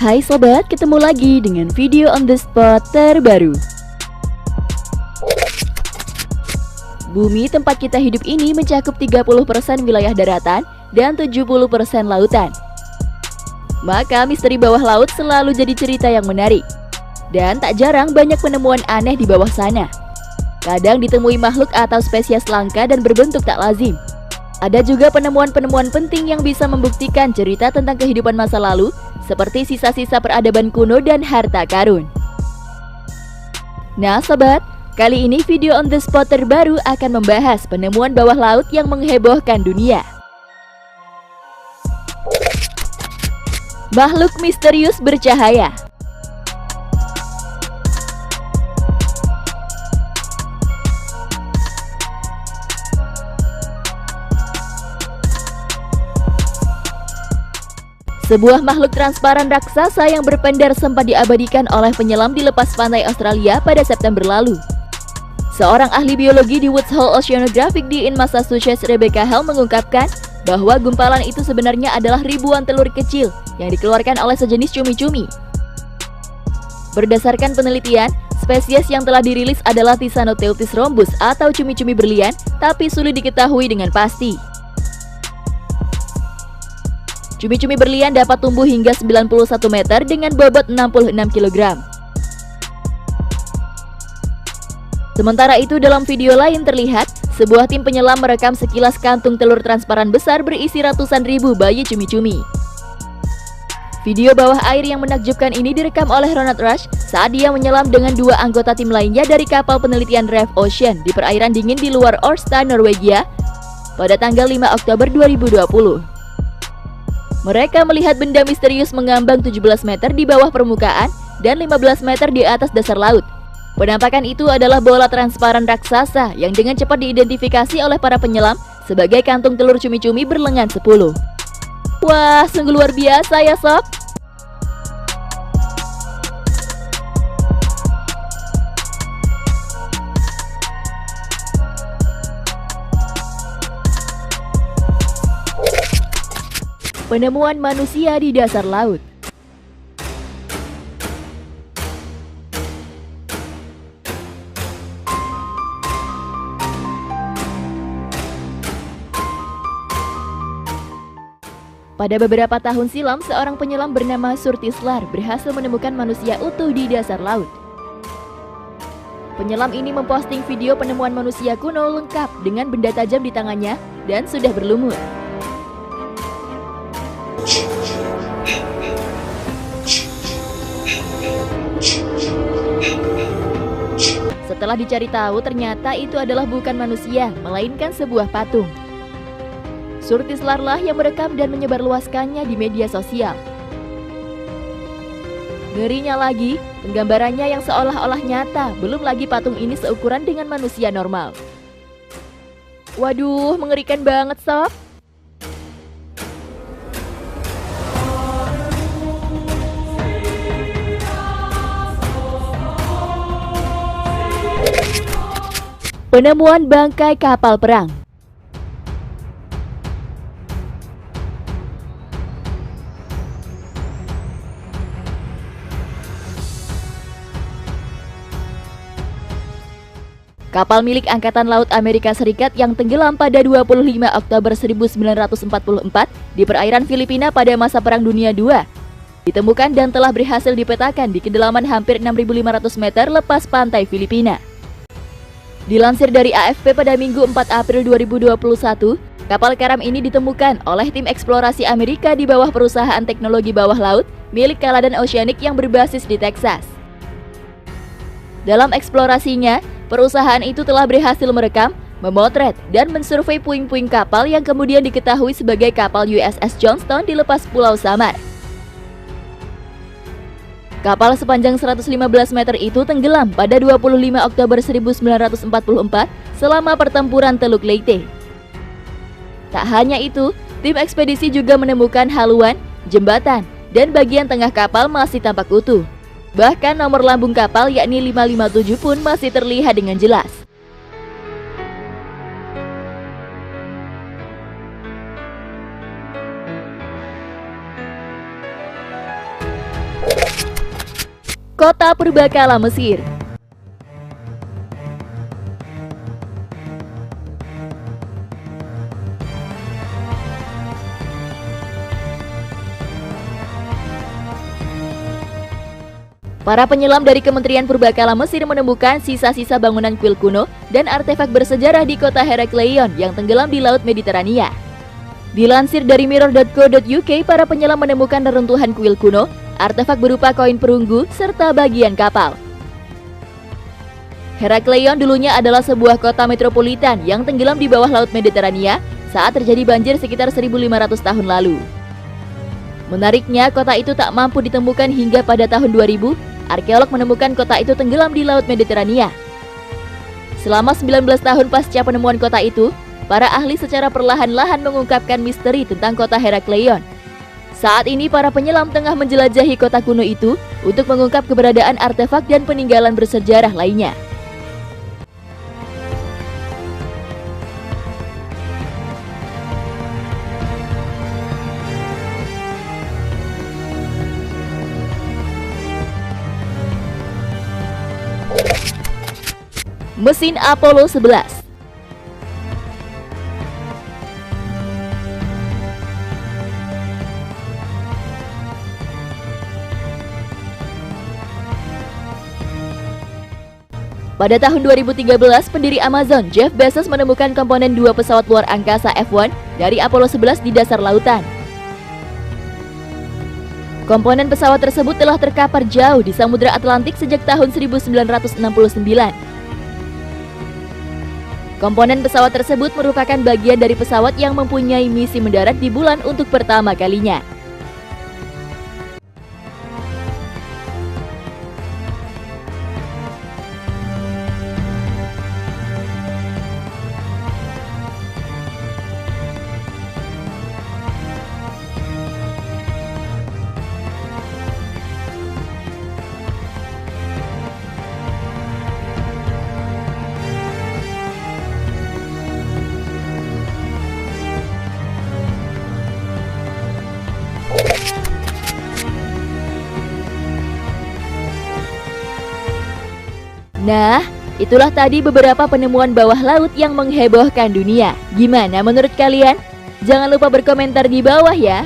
Hai sobat, ketemu lagi dengan video on the spot terbaru. Bumi tempat kita hidup ini mencakup 30% wilayah daratan dan 70% lautan. Maka misteri bawah laut selalu jadi cerita yang menarik. Dan tak jarang banyak penemuan aneh di bawah sana. Kadang ditemui makhluk atau spesies langka dan berbentuk tak lazim. Ada juga penemuan-penemuan penting yang bisa membuktikan cerita tentang kehidupan masa lalu, seperti sisa-sisa peradaban kuno dan harta karun. Nah sobat, kali ini video on the spot terbaru akan membahas penemuan bawah laut yang menghebohkan dunia. Makhluk misterius bercahaya. Sebuah makhluk transparan raksasa yang berpendar sempat diabadikan oleh penyelam di lepas pantai Australia pada September lalu. Seorang ahli biologi di Woods Hole Oceanographic di Massachusetts, Rebecca Hall, mengungkapkan bahwa gumpalan itu sebenarnya adalah ribuan telur kecil yang dikeluarkan oleh sejenis cumi-cumi. Berdasarkan penelitian, spesies yang telah dirilis adalah Thysanoteuthis rhombus atau cumi-cumi berlian, tapi sulit diketahui dengan pasti. Cumi-cumi berlian dapat tumbuh hingga 91 meter dengan bobot 66 kg. Sementara itu dalam video lain terlihat, sebuah tim penyelam merekam sekilas kantung telur transparan besar berisi ratusan ribu bayi cumi-cumi. Video bawah air yang menakjubkan ini direkam oleh Ronald Rush saat dia menyelam dengan dua anggota tim lainnya dari kapal penelitian Reef Ocean di perairan dingin di luar Ørsta, Norwegia pada tanggal 5 Oktober 2020. Mereka melihat benda misterius mengambang 17 meter di bawah permukaan dan 15 meter di atas dasar laut. Penampakan itu adalah bola transparan raksasa yang dengan cepat diidentifikasi oleh para penyelam sebagai kantung telur cumi-cumi berlengan 10. Wah, sungguh luar biasa ya sob! Penemuan manusia di dasar laut. Pada beberapa tahun silam, seorang penyelam bernama Surtis Lar berhasil menemukan manusia utuh di dasar laut. Penyelam ini memposting video penemuan manusia kuno lengkap dengan benda tajam di tangannya dan sudah berlumut. Setelah dicari tahu, ternyata itu adalah bukan manusia, melainkan sebuah patung. Surtis Larlah yang merekam dan menyebarluaskannya di media sosial. Ngerinya lagi, penggambarannya yang seolah-olah nyata, belum lagi patung ini seukuran dengan manusia normal. Waduh, mengerikan banget sob! Penemuan bangkai kapal perang. Kapal milik Angkatan Laut Amerika Serikat yang tenggelam pada 25 Oktober 1944 di perairan Filipina pada masa Perang Dunia II ditemukan dan telah berhasil dipetakan di kedalaman hampir 6.500 meter lepas pantai Filipina. Dilansir dari AFP pada Minggu 4 April 2021, kapal karam ini ditemukan oleh tim eksplorasi Amerika di bawah perusahaan teknologi bawah laut milik Caladan Oceanic yang berbasis di Texas. Dalam eksplorasinya, perusahaan itu telah berhasil merekam, memotret, dan mensurvei puing-puing kapal yang kemudian diketahui sebagai kapal USS Johnston di lepas Pulau Samar. Kapal sepanjang 115 meter itu tenggelam pada 25 Oktober 1944 selama pertempuran Teluk Leyte. Tak hanya itu, tim ekspedisi juga menemukan haluan, jembatan, dan bagian tengah kapal masih tampak utuh. Bahkan nomor lambung kapal yakni 557 pun masih terlihat dengan jelas. Kota Purbakala, Mesir. Para penyelam dari Kementerian Purbakala Mesir menemukan sisa-sisa bangunan kuil kuno dan artefak bersejarah di kota Herakleion yang tenggelam di Laut Mediterania. Dilansir dari mirror.co.uk, para penyelam menemukan reruntuhan kuil kuno, artefak berupa koin perunggu, serta bagian kapal. Herakleion dulunya adalah sebuah kota metropolitan yang tenggelam di bawah Laut Mediterania saat terjadi banjir sekitar 1.500 tahun lalu. Menariknya, kota itu tak mampu ditemukan hingga pada tahun 2000. Arkeolog menemukan kota itu tenggelam di Laut Mediterania. Selama 19 tahun pasca penemuan kota itu, para ahli secara perlahan-lahan mengungkapkan misteri tentang kota Herakleion. Saat ini para penyelam tengah menjelajahi kota kuno itu untuk mengungkap keberadaan artefak dan peninggalan bersejarah lainnya. Mesin Apollo 11. Pada tahun 2013, pendiri Amazon, Jeff Bezos menemukan komponen dua pesawat luar angkasa F1 dari Apollo 11 di dasar lautan. Komponen pesawat tersebut telah terkapar jauh di Samudra Atlantik sejak tahun 1969. Komponen pesawat tersebut merupakan bagian dari pesawat yang mempunyai misi mendarat di bulan untuk pertama kalinya. Nah, itulah tadi beberapa penemuan bawah laut yang menghebohkan dunia. Gimana menurut kalian? Jangan lupa berkomentar di bawah ya.